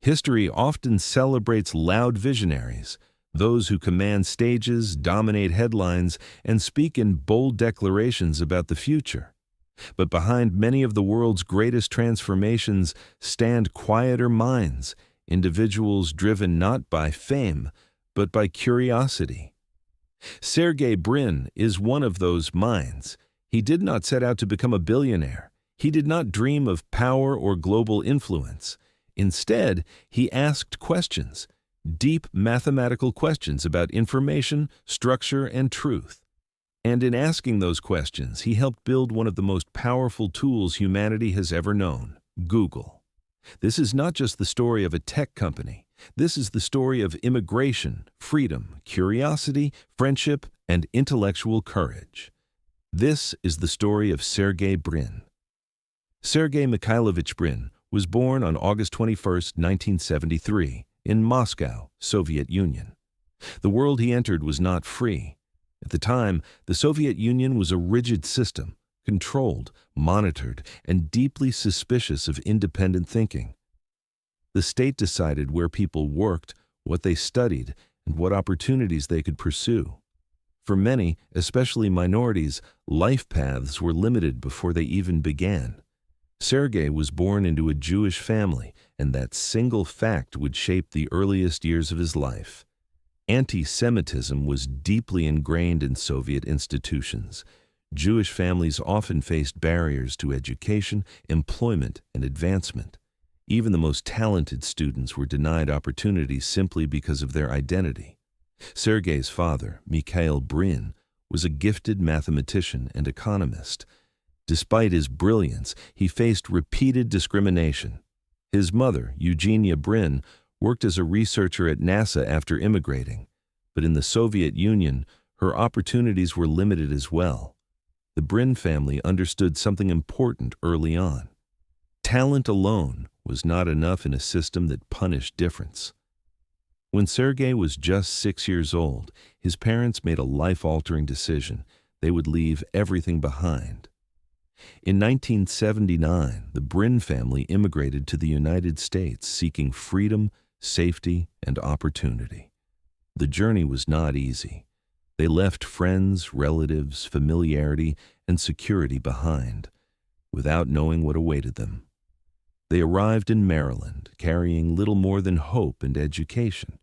History often celebrates loud visionaries, those who command stages, dominate headlines, and speak in bold declarations about the future. But behind many of the world's greatest transformations stand quieter minds, individuals driven not by fame, but by curiosity. Sergey Brin is one of those minds. He did not set out to become a billionaire. He did not dream of power or global influence. Instead, he asked questions, deep mathematical questions about information, structure, and truth. And in asking those questions, he helped build one of the most powerful tools humanity has ever known, Google. This is not just the story of a tech company. This is the story of immigration, freedom, curiosity, friendship, and intellectual courage. This is the story of Sergey Brin. Sergey Mikhailovich Brin was born on August 21, 1973, in Moscow, Soviet Union. The world he entered was not free. At the time, the Soviet Union was a rigid system, controlled, monitored, and deeply suspicious of independent thinking. The state decided where people worked, what they studied, and what opportunities they could pursue. For many, especially minorities, life paths were limited before they even began. Sergey was born into a Jewish family, and that single fact would shape the earliest years of his life. Anti-Semitism was deeply ingrained in Soviet institutions. Jewish families often faced barriers to education, employment, and advancement. Even the most talented students were denied opportunities simply because of their identity. Sergey's father, Mikhail Brin, was a gifted mathematician and economist. Despite his brilliance, he faced repeated discrimination. His mother, Eugenia Brin, worked as a researcher at NASA after immigrating, but in the Soviet Union, her opportunities were limited as well. The Brin family understood something important early on. Talent alone was not enough in a system that punished difference. When Sergey was just 6 years old, his parents made a life-altering decision. They would leave everything behind. In 1979, the Brin family immigrated to the United States seeking freedom, safety, and opportunity. The journey was not easy. They left friends, relatives, familiarity, and security behind, without knowing what awaited them. They arrived in Maryland, carrying little more than hope and education.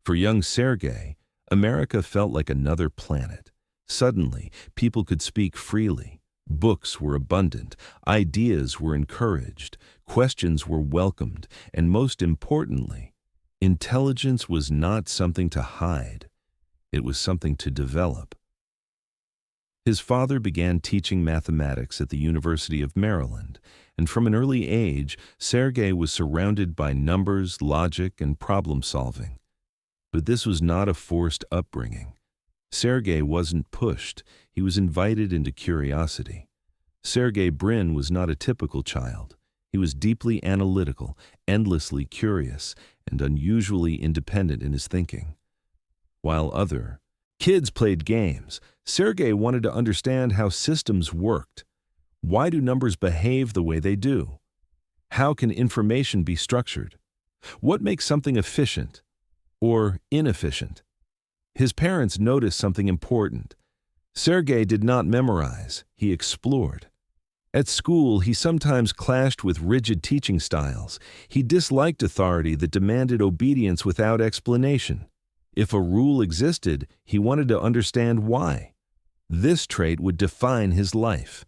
For young Sergey, America felt like another planet. Suddenly, people could speak freely. Books were abundant, ideas were encouraged, questions were welcomed, and most importantly, intelligence was not something to hide. It was something to develop. His father began teaching mathematics at the University of Maryland, and from an early age, Sergey was surrounded by numbers, logic, and problem-solving. But this was not a forced upbringing. Sergey wasn't pushed, he was invited into curiosity. Sergey Brin was not a typical child. He was deeply analytical, endlessly curious, and unusually independent in his thinking. While other kids played games, Sergey wanted to understand how systems worked. Why do numbers behave the way they do? How can information be structured? What makes something efficient or inefficient? His parents noticed something important. Sergey did not memorize, he explored. At school, he sometimes clashed with rigid teaching styles. He disliked authority that demanded obedience without explanation. If a rule existed, he wanted to understand why. This trait would define his life.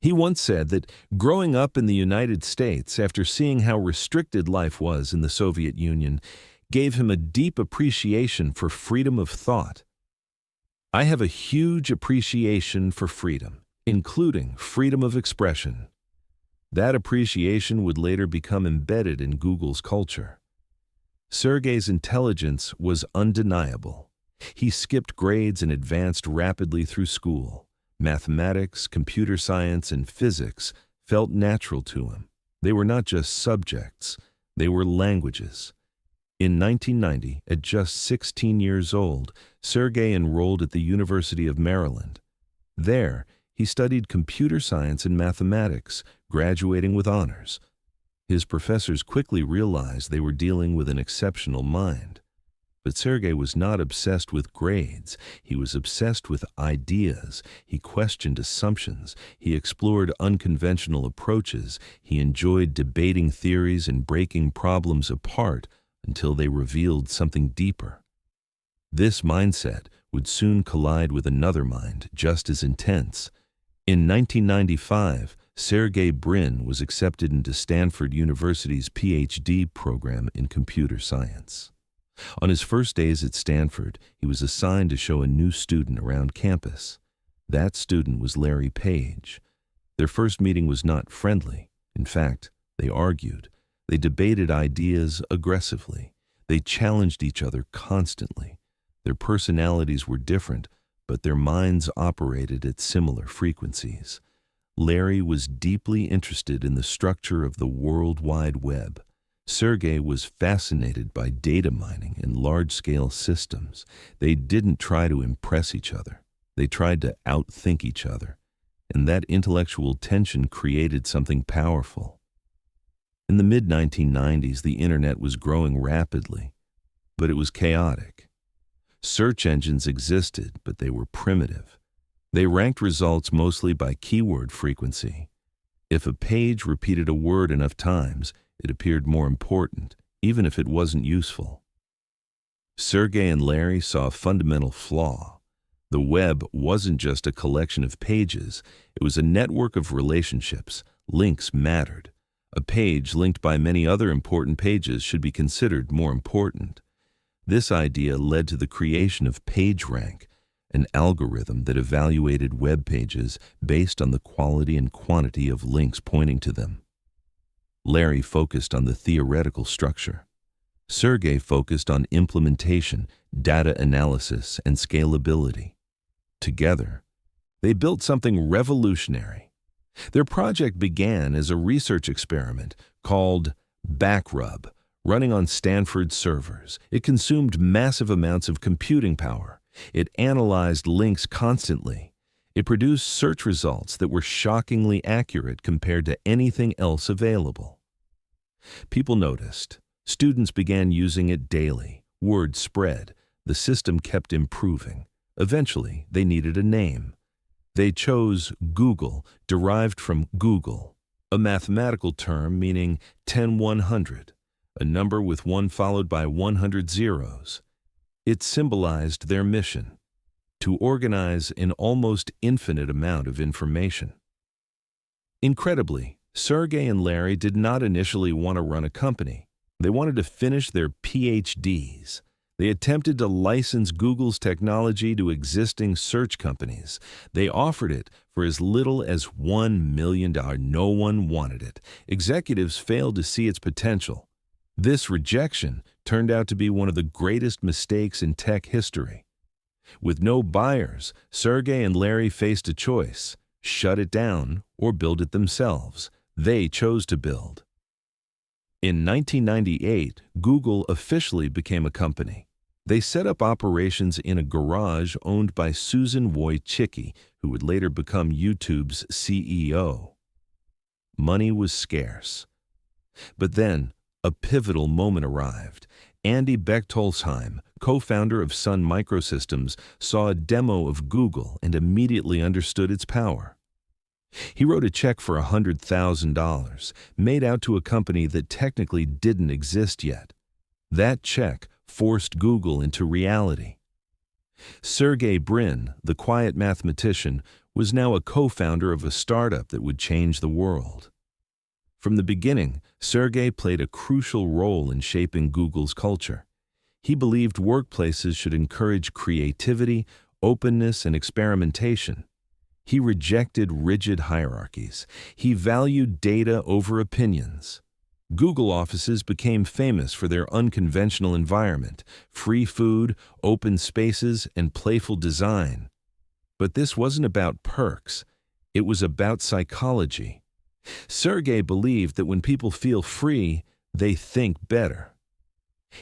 He once said that growing up in the United States after seeing how restricted life was in the Soviet Union gave him a deep appreciation for freedom of thought. I have a huge appreciation for freedom, including freedom of expression. That appreciation would later become embedded in Google's culture. Sergey's intelligence was undeniable. He skipped grades and advanced rapidly through school. Mathematics, computer science, and physics felt natural to him. They were not just subjects, they were languages. In 1990, at just 16 years old, Sergey enrolled at the University of Maryland. There, he studied computer science and mathematics, graduating with honors. His professors quickly realized they were dealing with an exceptional mind. But Sergey was not obsessed with grades. He was obsessed with ideas. He questioned assumptions. He explored unconventional approaches. He enjoyed debating theories and breaking problems apart until they revealed something deeper. This mindset would soon collide with another mind just as intense. In 1995, Sergey Brin was accepted into Stanford University's PhD program in computer science. On his first days at Stanford, he was assigned to show a new student around campus. That student was Larry Page. Their first meeting was not friendly. In fact, they argued. They debated ideas aggressively. They challenged each other constantly. Their personalities were different, but their minds operated at similar frequencies. Larry was deeply interested in the structure of the World Wide Web. Sergey was fascinated by data mining and large-scale systems. They didn't try to impress each other. They tried to outthink each other. And that intellectual tension created something powerful. In the mid-1990s, the internet was growing rapidly, but it was chaotic. Search engines existed, but they were primitive. They ranked results mostly by keyword frequency. If a page repeated a word enough times, it appeared more important, even if it wasn't useful. Sergey and Larry saw a fundamental flaw. The web wasn't just a collection of pages. It was a network of relationships. Links mattered. A page linked by many other important pages should be considered more important. This idea led to the creation of PageRank, an algorithm that evaluated web pages based on the quality and quantity of links pointing to them. Larry focused on the theoretical structure. Sergey focused on implementation, data analysis, and scalability. Together, they built something revolutionary. Their project began as a research experiment called Backrub, running on Stanford servers. It consumed massive amounts of computing power. It analyzed links constantly. It produced search results that were shockingly accurate compared to anything else available. People noticed. Students began using it daily. Word spread. The system kept improving. Eventually, they needed a name. They chose Google, derived from Google, a mathematical term meaning 10-100, a number with 1 followed by 100 zeros. It symbolized their mission, to organize an almost infinite amount of information. Incredibly, Sergey and Larry did not initially want to run a company. They wanted to finish their PhDs. They attempted to license Google's technology to existing search companies. They offered it for as little as $1 million. No one wanted it. Executives failed to see its potential. This rejection turned out to be one of the greatest mistakes in tech history. With no buyers, Sergey and Larry faced a choice: shut it down or build it themselves. They chose to build. In 1998, Google officially became a company. They set up operations in a garage owned by Susan Wojcicki, who would later become YouTube's CEO. Money was scarce. But then, a pivotal moment arrived. Andy Bechtolsheim, co-founder of Sun Microsystems, saw a demo of Google and immediately understood its power. He wrote a check for $100,000, made out to a company that technically didn't exist yet. That check forced Google into reality. Sergey Brin, the quiet mathematician, was now a co-founder of a startup that would change the world. From the beginning, Sergey played a crucial role in shaping Google's culture. He believed workplaces should encourage creativity, openness, and experimentation. He rejected rigid hierarchies. He valued data over opinions. Google offices became famous for their unconventional environment, free food, open spaces, and playful design. But this wasn't about perks. It was about psychology. Sergey believed that when people feel free, they think better.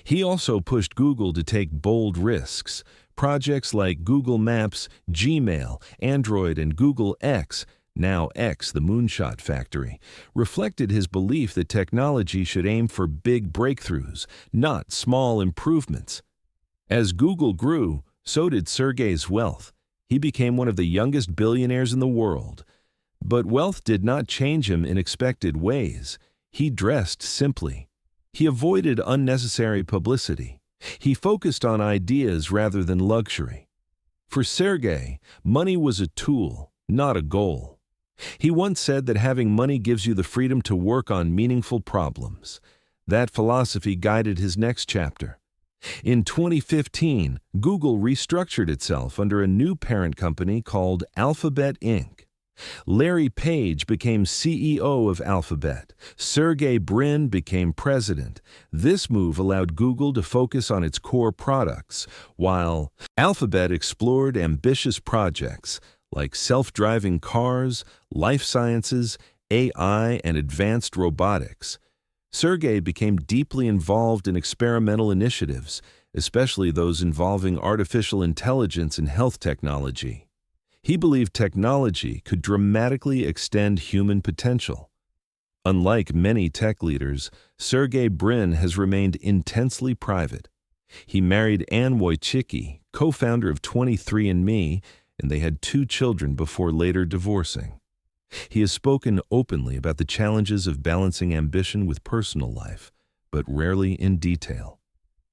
He also pushed Google to take bold risks. Projects like Google Maps, Gmail, Android, and Google X, now X, the moonshot factory, reflected his belief that technology should aim for big breakthroughs, not small improvements. As Google grew, so did Sergey's wealth. He became one of the youngest billionaires in the world. But wealth did not change him in expected ways. He dressed simply. He avoided unnecessary publicity. He focused on ideas rather than luxury. For Sergey, money was a tool, not a goal. He once said that having money gives you the freedom to work on meaningful problems. That philosophy guided his next chapter. In 2015, Google restructured itself under a new parent company called Alphabet Inc. Larry Page became CEO of Alphabet. Sergey Brin became president. This move allowed Google to focus on its core products, while Alphabet explored ambitious projects like self-driving cars, life sciences, AI, and advanced robotics. Sergey became deeply involved in experimental initiatives, especially those involving artificial intelligence and health technology. He believed technology could dramatically extend human potential. Unlike many tech leaders, Sergey Brin has remained intensely private. He married Anne Wojcicki, co-founder of 23andMe, and they had 2 children before later divorcing. He has spoken openly about the challenges of balancing ambition with personal life, but rarely in detail.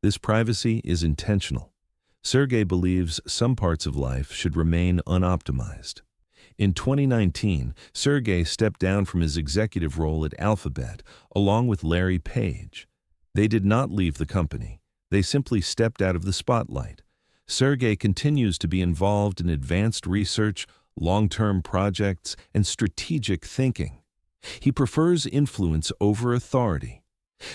This privacy is intentional. Sergey believes some parts of life should remain unoptimized. In 2019, Sergey stepped down from his executive role at Alphabet, along with Larry Page. They did not leave the company. They simply stepped out of the spotlight. Sergey continues to be involved in advanced research, long-term projects, and strategic thinking. He prefers influence over authority.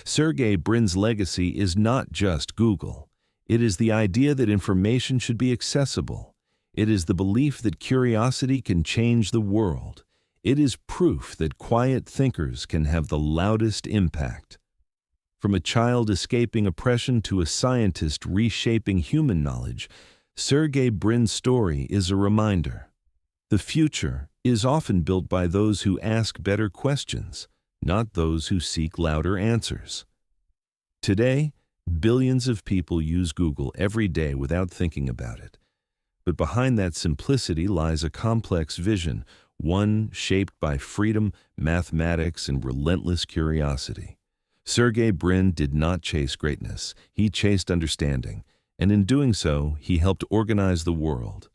Sergey Brin's legacy is not just Google. It is the idea that information should be accessible. It is the belief that curiosity can change the world. It is proof that quiet thinkers can have the loudest impact. From a child escaping oppression to a scientist reshaping human knowledge, Sergey Brin's story is a reminder. The future is often built by those who ask better questions, not those who seek louder answers. Today, billions of people use Google every day without thinking about it. But behind that simplicity lies a complex vision, one shaped by freedom, mathematics, and relentless curiosity. Sergey Brin did not chase greatness. He chased understanding, and in doing so, he helped organize the world.